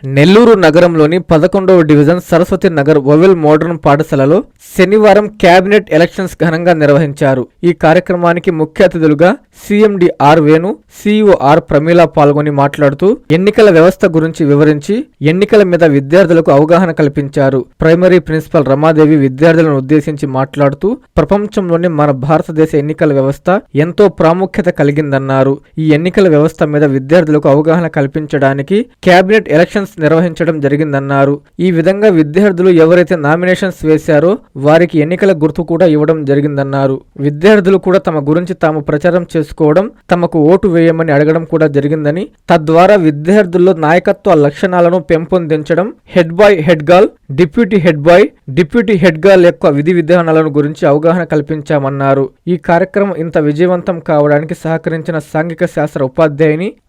నెల్లూరు నగరంలోని 11వ division Saraswathi Nagar Oval modern పాఠశాలలో శనివారం కేబినెట్ ఎలక్షన్స్ ఘనంగా నిర్వహించారు. ఈ కార్యక్రమానికి ముఖ్య అతిథులుగా CMD R Venu, CEO R Pramila పాల్గొని మాట్లాడుతూ ఎన్నికల వ్యవస్థ గురించి వివరించి ఎన్నికల మీద విద్యార్థులకు అవగాహన కల్పించారు. ప్రైమరీ ప్రిన్సిపల్ రమాదేవి విద్యార్థులను ఉద్దేశించి మాట్లాడుతూ ప్రపంచంలోని మన భారతదేశ ఎన్నికల వ్యవస్థ ఎంతో ప్రాముఖ్యత కలిగిందన్నారు. ఈ ఎన్నికల వ్యవస్థ మీద విద్యార్థులకు అవగాహన కల్పించడానికి కేబినెట్ ఎలక్షన్స్ నిర్వహించడం జరిగిందన్నారు. ఈ విధంగా విద్యార్థులు ఎవరైతే నామినేషన్స్ వేశారో వారికి ఎన్నికల గుర్తు కూడా ఇవ్వడం జరిగిందన్నారు. విద్యార్థులు కూడా తమ గురించి తాము ప్రచారం చేసుకోవడం, తమకు ఓటు వేయమని అడగడం కూడా జరిగిందని, తద్వారా విద్యార్థుల్లో నాయకత్వ లక్షణాలను పెంపొందించడం, head boy head girl, deputy head boy, deputy head girl యొక్క విధి విధానాలను గురించి అవగాహన కల్పించామన్నారు. ఈ కార్యక్రమం ఇంత విజయవంతం కావడానికి సహకరించిన సాంఘిక శాస్త్ర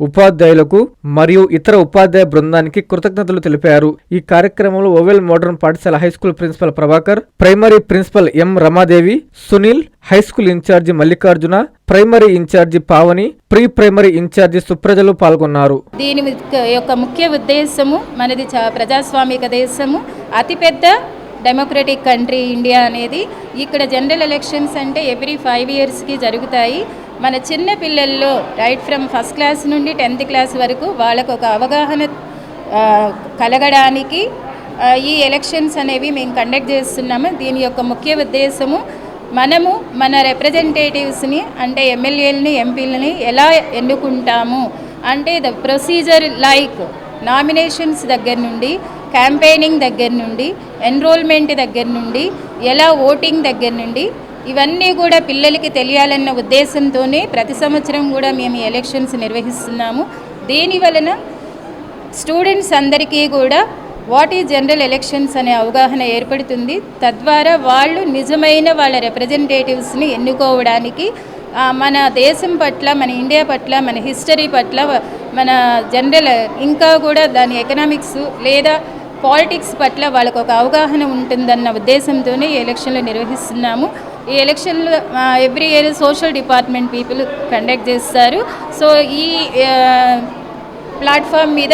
ఉపాధ్యాయులకు మరియు ఇతర ఉపాధ్యాయ బృందానికి కృతజ్ఞతలు తెలిపారు. ఈ కార్యక్రమంలో ఓవెల్ మోడర్న్ పాఠశాల high school principal Prabhakar, primary principal M Ramadevi, Sunil, high school in charge Mallikarjuna, primary in charge Pavani, pre primary in charge సుప్రజలు పాల్గొన్నారు. దీని యొక్క ముఖ్య ఉద్దేశము మనది ప్రజాస్వామిక దేశము, అతిపెద్ద డెమోక్రటిక్ కంట్రీ ఇండియా అనేది. ఇక్కడ జనరల్ ఎలక్షన్స్ అంటే ఎవ్రీ 5 yearsకి జరుగుతాయి. మన చిన్న పిల్లల్లో రైట్ ఫ్రమ్ ఫస్ట్ క్లాస్ నుండి 10th క్లాస్ వరకు వాళ్ళకు ఒక అవగాహన కలగడానికి ఈ ఎలక్షన్స్ అనేవి మేము కండక్ట్ చేస్తున్నాము. దీని యొక్క ముఖ్య ఉద్దేశము మనము మన రిప్రజెంటేటివ్స్ని అంటే ఎమ్మెల్యేలని, ఎంపీలని ఎలా ఎన్నుకుంటాము అంటే ద ప్రొసీజర్ లైక్ నామినేషన్స్ దగ్గర నుండి, క్యాంపెయినింగ్ దగ్గర నుండి, ఎన్రోల్మెంట్ దగ్గర నుండి, ఎలా ఓటింగ్ దగ్గర నుండి ఇవన్నీ కూడా పిల్లలకి తెలియాలన్న ఉద్దేశంతోనే ప్రతి సంవత్సరం కూడా మేము ఎలక్షన్స్ నిర్వహిస్తున్నాము. దీని వలన స్టూడెంట్స్ అందరికీ కూడా వాట్ ఈజ్ జనరల్ ఎలక్షన్స్ అనే అవగాహన ఏర్పడుతుంది. తద్వారా వాళ్ళు నిజమైన వాళ్ళ రిప్రజెంటేటివ్స్ని ఎన్నుకోవడానికి మన దేశం పట్ల, మన ఇండియా పట్ల, మన హిస్టరీ పట్ల, మన జనరల్ ఇంకా కూడా దాని ఎకనామిక్స్ లేదా పాలిటిక్స్ పట్ల వాళ్ళకు ఒక అవగాహన ఉంటుందన్న ఉద్దేశంతోనే ఈ ఎలక్షన్లు నిర్వహిస్తున్నాము. ఈ ఎలక్షన్లు every year social department people conduct చేస్తారు. సో ఈ ప్లాట్ఫామ్ మీద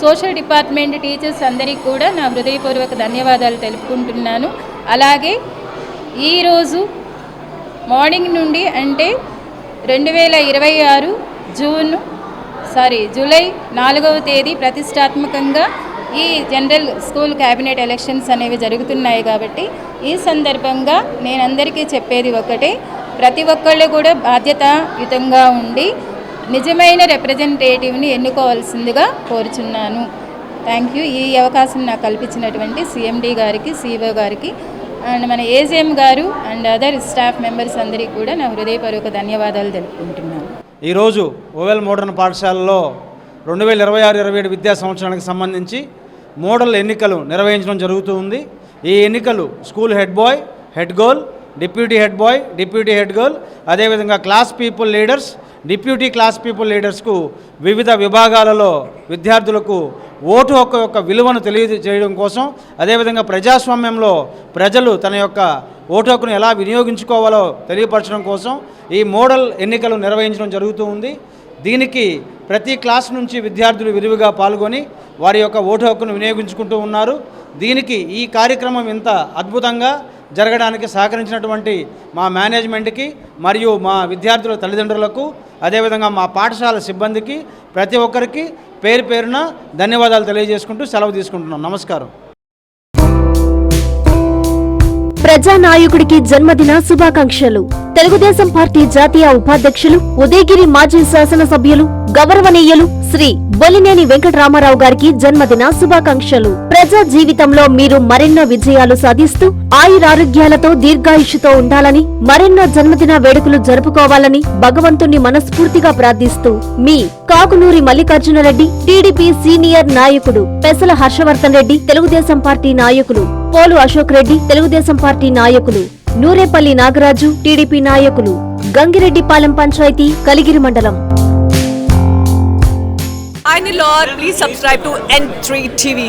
సోషల్ డిపార్ట్మెంట్ టీచర్స్ అందరికీ కూడా నా హృదయపూర్వక ధన్యవాదాలు తెలుపుకుంటున్నాను. అలాగే ఈరోజు మార్నింగ్ నుండి అంటే 2026 జూలై 4వ తేదీ ప్రతిష్టాత్మకంగా ఈ జనరల్ స్కూల్ క్యాబినెట్ ఎలక్షన్స్ అనేవి జరుగుతున్నాయి. కాబట్టి ఈ సందర్భంగా నేను అందరికీ చెప్పేది ఒకటే, ప్రతి ఒక్కళ్ళు కూడా బాధ్యతాయుతంగా ఉండి నిజమైన రిప్రజెంటేటివ్ని ఎన్నుకోవాల్సిందిగా కోరుచున్నాను. Thank you. ఈ అవకాశం నాకు కల్పించినటువంటి సిఎండి గారికి, సిఇఓ గారికి అండ్ మన ఏజీఎం గారు అండ్ అదర్ స్టాఫ్ మెంబర్స్ అందరికీ కూడా నా హృదయపూర్వక ధన్యవాదాలు తెలుపుకుంటున్నాను. ఈరోజు ఓవెల్ మోడర్న్ పాఠశాలలో 2026-27 విద్యా సంవత్సరానికి సంబంధించి మోడల్ ఎన్నికలు నిర్వహించడం జరుగుతూ ఉంది. ఈ ఎన్నికలు school head boy, head girl, deputy head boy, deputy head girl, అదేవిధంగా class people leaders, deputy class people లీడర్స్కు వివిధ విభాగాలలో విద్యార్థులకు ఓటు హక్కు యొక్క విలువను తెలియజేయడం కోసం, అదేవిధంగా ప్రజాస్వామ్యంలో ప్రజలు తన యొక్క ఓటు హక్కును ఎలా వినియోగించుకోవాలో తెలియపరచడం కోసం ఈ మోడల్ ఎన్నికలు నిర్వహించడం జరుగుతూ ఉంది. దీనికి ప్రతి క్లాస్ నుంచి విద్యార్థులు విరివిగా పాల్గొని వారి యొక్క ఓటు హక్కును వినియోగించుకుంటూ ఉన్నారు. దీనికి ఈ కార్యక్రమం ఇంత అద్భుతంగా జరగడానికి సహకరించినటువంటి మా మేనేజ్మెంట్కి మరియు మా విద్యార్థుల తల్లిదండ్రులకు, అదేవిధంగా మా పాఠశాల సిబ్బందికి ప్రతి ఒక్కరికి పేరు పేరున ధన్యవాదాలు తెలియజేసుకుంటూ సెలవు తీసుకుంటున్నాం. నమస్కారం. ప్రజానాయకుడికి జన్మదిన శుభాకాంక్షలు. తెలుగుదేశం పార్టీ జాతీయ ఉపాధ్యక్షులు, ఉదయగిరి మాజీ శాసనసభ్యులు, గౌరవనీయులు శ్రీ బొలినేని వెంకటరామారావు గారికి జన్మదిన శుభాకాంక్షలు. ప్రజా జీవితంలో మీరు మరెన్నో విజయాలు సాధిస్తూ ఆయురారోగ్యాలతో దీర్ఘాయుష్యుతో ఉండాలని, మరెన్నో జన్మదిన వేడుకలు జరుపుకోవాలని భగవంతుణ్ణి మనస్ఫూర్తిగా ప్రార్థిస్తూ మీ కాకునూరి మల్లికార్జునరెడ్డి, టీడీపీ సీనియర్ నాయకుడు, పెసల హర్షవర్ధన్ రెడ్డి, తెలుగుదేశం పార్టీ నాయకులు, పోలు అశోక్ రెడ్డి, తెలుగుదేశం పార్టీ నాయకులు, నూరేపల్లి నాగరాజు, టీడీపీ నాయకులు, గంగిరెడ్డిపాలెం పంచాయతీ, కలిగిరి మండలం. Please subscribe to N3 TV.